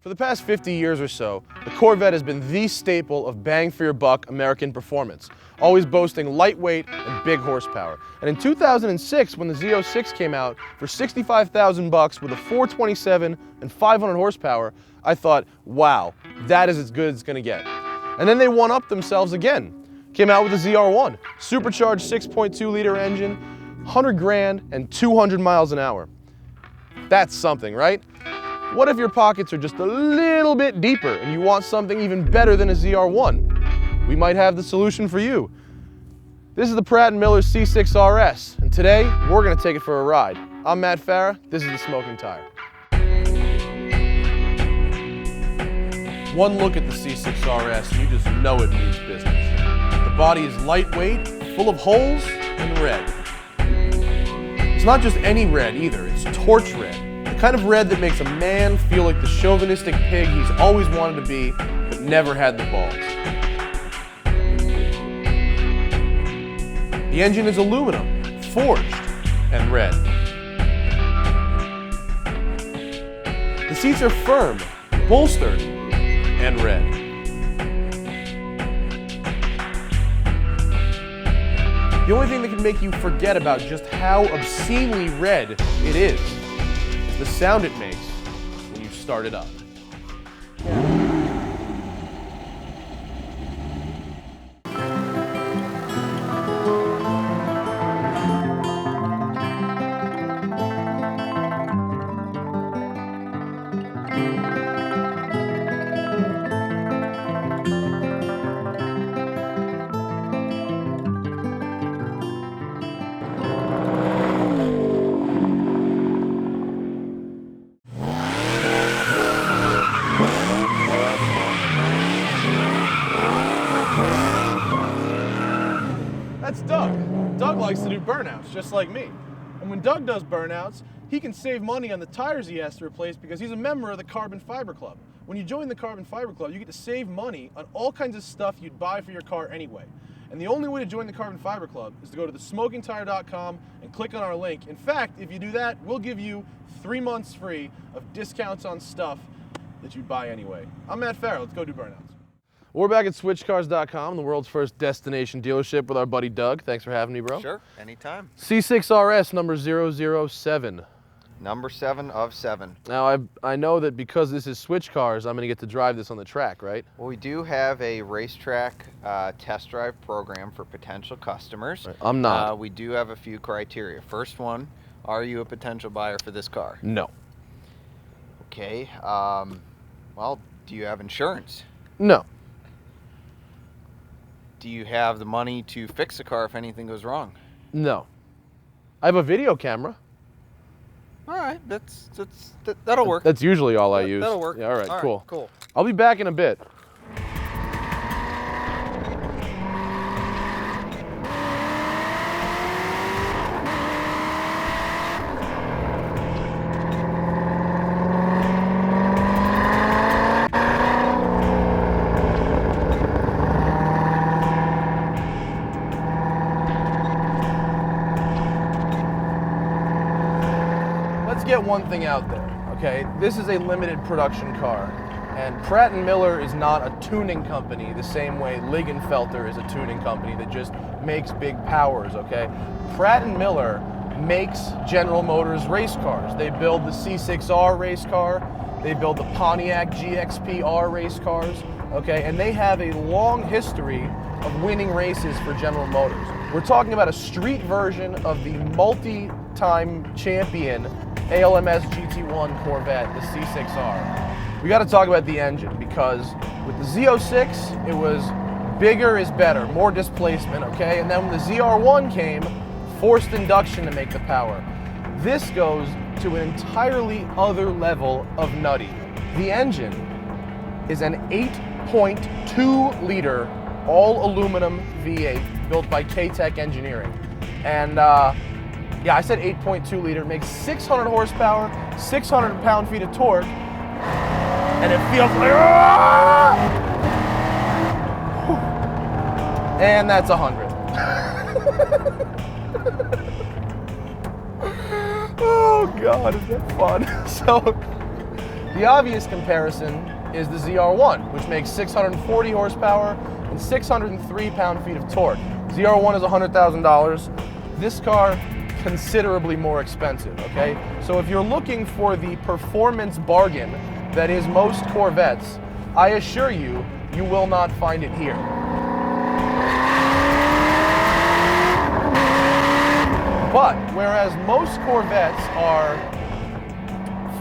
For the past 50 years or so, the Corvette has been the staple of bang-for-your-buck American performance, always boasting lightweight and big horsepower. And in 2006, when the Z06 came out for $65,000 with a 427 and 500 horsepower, I thought, wow, that is as good as it's gonna get. And then they one-upped themselves again. Came out with the ZR1, supercharged 6.2-liter engine, 100 grand and 200 miles an hour. That's something, right? What if your pockets are just a little bit deeper and you want something even better than a ZR1? We might have the solution for you. This is the Pratt & Miller C6RS, and today we're going to take it for a ride. I'm Matt Farah, this is The Smoking Tire. One look at the C6RS, you just know it means business. The body is lightweight, full of holes, and red. It's not just any red either, it's torch red. The kind of red that makes a man feel like the chauvinistic pig he's always wanted to be, but never had the balls. The engine is aluminum, forged, and red. The seats are firm, bolstered, and red. The only thing that can make you forget about just how obscenely red it is the sound it makes when you start it up. That's Doug. Doug likes to do burnouts, just like me. And when Doug does burnouts, he can save money on the tires he has to replace because he's a member of the Carbon Fiber Club. When you join the Carbon Fiber Club, you get to save money on all kinds of stuff you'd buy for your car anyway. And the only way to join the Carbon Fiber Club is to go to TheSmokingTire.com and click on our link. In fact, if you do that, we'll give you 3 months free of discounts on stuff that you'd buy anyway. I'm Matt Farah, let's go do burnouts. We're back at SwitchCars.com, the world's first destination dealership with our buddy Doug. Thanks for having me, bro. Sure, anytime. C6RS number 007. Number 7 of 7. Now, I know that because this is Switch Cars, I'm going to get to drive this on the track, right? Well, we do have a racetrack test drive program for potential customers. Right. I'm not. We do have a few criteria. First one, are you a potential buyer for this car? No. Okay, well, do you have insurance? No. Do you have the money to fix the car if anything goes wrong? No. I have a video camera. All right, that'll work. That's usually all I use. That'll work. Yeah, all right, cool. Cool. I'll be back in a bit. Let's get one thing out there, okay? This is a limited production car, and Pratt & Miller is not a tuning company the same way Ligenfelter is a tuning company that just makes big powers, okay? Pratt & Miller makes General Motors race cars. They build the C6R race car, they build the Pontiac gxp.r race cars, okay? And they have a long history of winning races for General Motors. We're talking about a street version of the multi-time champion ALMS GT1 Corvette, the C6R. We got to talk about the engine because with the Z06, it was bigger is better, more displacement, okay? And then when the ZR1 came, forced induction to make the power. This goes to an entirely other level of nutty. The engine is an 8.2 liter all aluminum V8 built by K-Tech Engineering. And yeah, I said 8.2 liter, makes 600 horsepower, 600 pound-feet of torque, and it feels like, and that's 100. Oh God, is that fun? So The obvious comparison is the ZR1, which makes 640 horsepower and 603 pound-feet of torque. ZR1 is $100,000. This car, considerably more expensive, okay? So if you're looking for the performance bargain that is most Corvettes, I assure you, you will not find it here. But whereas most Corvettes are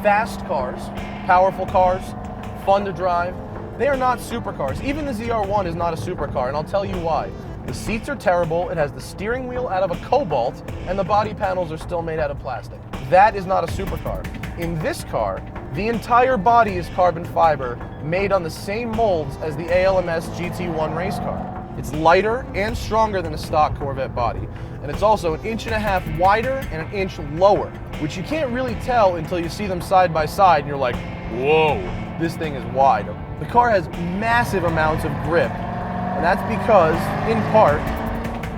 fast cars, powerful cars, fun to drive, they are not supercars. Even the ZR1 is not a supercar, and I'll tell you why. The seats are terrible, it has the steering wheel out of a cobalt, and the body panels are still made out of plastic. That is not a supercar. In this car, the entire body is carbon fiber, made on the same molds as the ALMS GT1 race car. It's lighter and stronger than a stock Corvette body, and it's also 1.5 inches wider and 1 inch lower, which you can't really tell until you see them side by side and you're like, whoa, this thing is wide. The car has massive amounts of grip, and that's because, in part,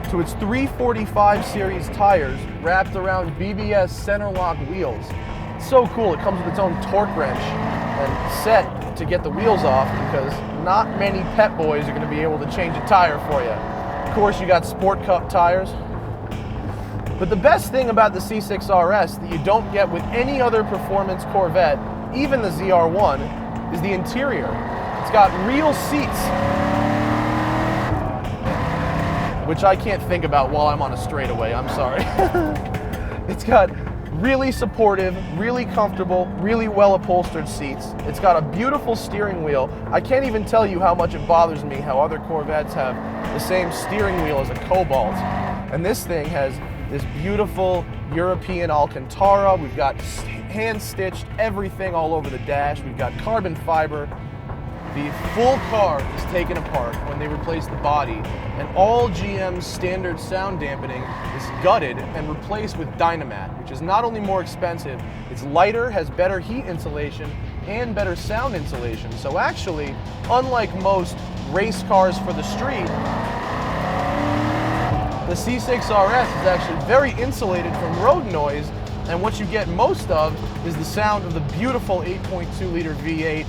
to its 345 series tires wrapped around BBS center lock wheels. It's so cool, it comes with its own torque wrench and set to get the wheels off, because not many pet boys are going to be able to change a tire for you. Of course, you got Sport Cup tires. But the best thing about the C6RS that you don't get with any other performance Corvette, even the ZR1, is the interior. It's got real seats, which I can't think about while I'm on a straightaway, I'm sorry. It's got really supportive, really comfortable, really well upholstered seats. It's got a beautiful steering wheel. I can't even tell you how much it bothers me how other Corvettes have the same steering wheel as a Cobalt. And this thing has this beautiful European Alcantara. We've got hand-stitched everything all over the dash. We've got carbon fiber. The full car is taken apart when they replace the body, and all GM's standard sound dampening is gutted and replaced with Dynamat, which is not only more expensive, it's lighter, has better heat insulation, and better sound insulation. So actually, unlike most race cars for the street, the C6RS is actually very insulated from road noise, and what you get most of is the sound of the beautiful 8.2 liter V8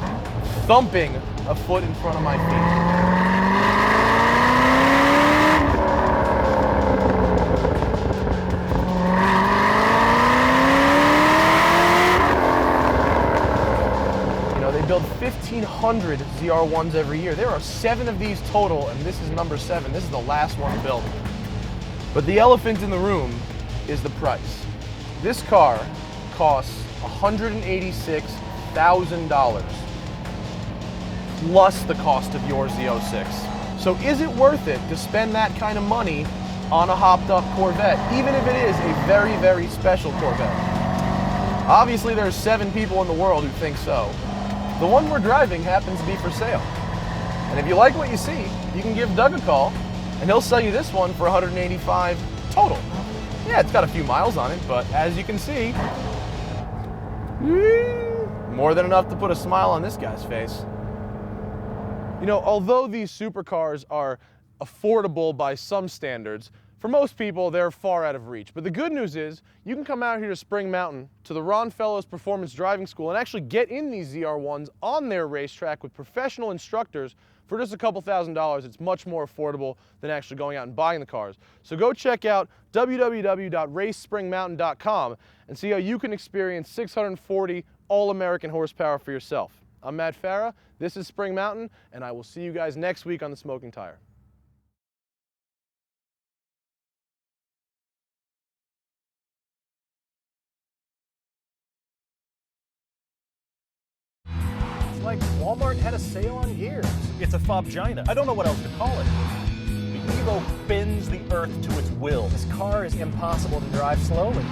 thumping a foot in front of my feet. You know, they build 1,500 ZR1s every year. There are 7 of these total, and this is number 7. This is the last one built. But the elephant in the room is the price. This car costs $186,000 plus the cost of your Z06. So is it worth it to spend that kind of money on a hopped up Corvette, even if it is a very, very special Corvette? Obviously there's 7 people in the world who think so. The one we're driving happens to be for sale. And if you like what you see, you can give Doug a call and he'll sell you this one for $185,000 total. Yeah, it's got a few miles on it, but as you can see, more than enough to put a smile on this guy's face. You know, although these supercars are affordable by some standards, for most people, they're far out of reach. But the good news is, you can come out here to Spring Mountain, to the Ron Fellows Performance Driving School, and actually get in these ZR1s on their racetrack with professional instructors for just a couple $1,000s. It's much more affordable than actually going out and buying the cars. So go check out www.racespringmountain.com and see how you can experience 640 all-American horsepower for yourself. I'm Matt Farah, this is Spring Mountain, and I will see you guys next week on The Smoking Tire. It's like Walmart had a sale on gears. It's a fobgina. I don't know what else to call it. The Evo bends the earth to its will. This car is impossible to drive slowly.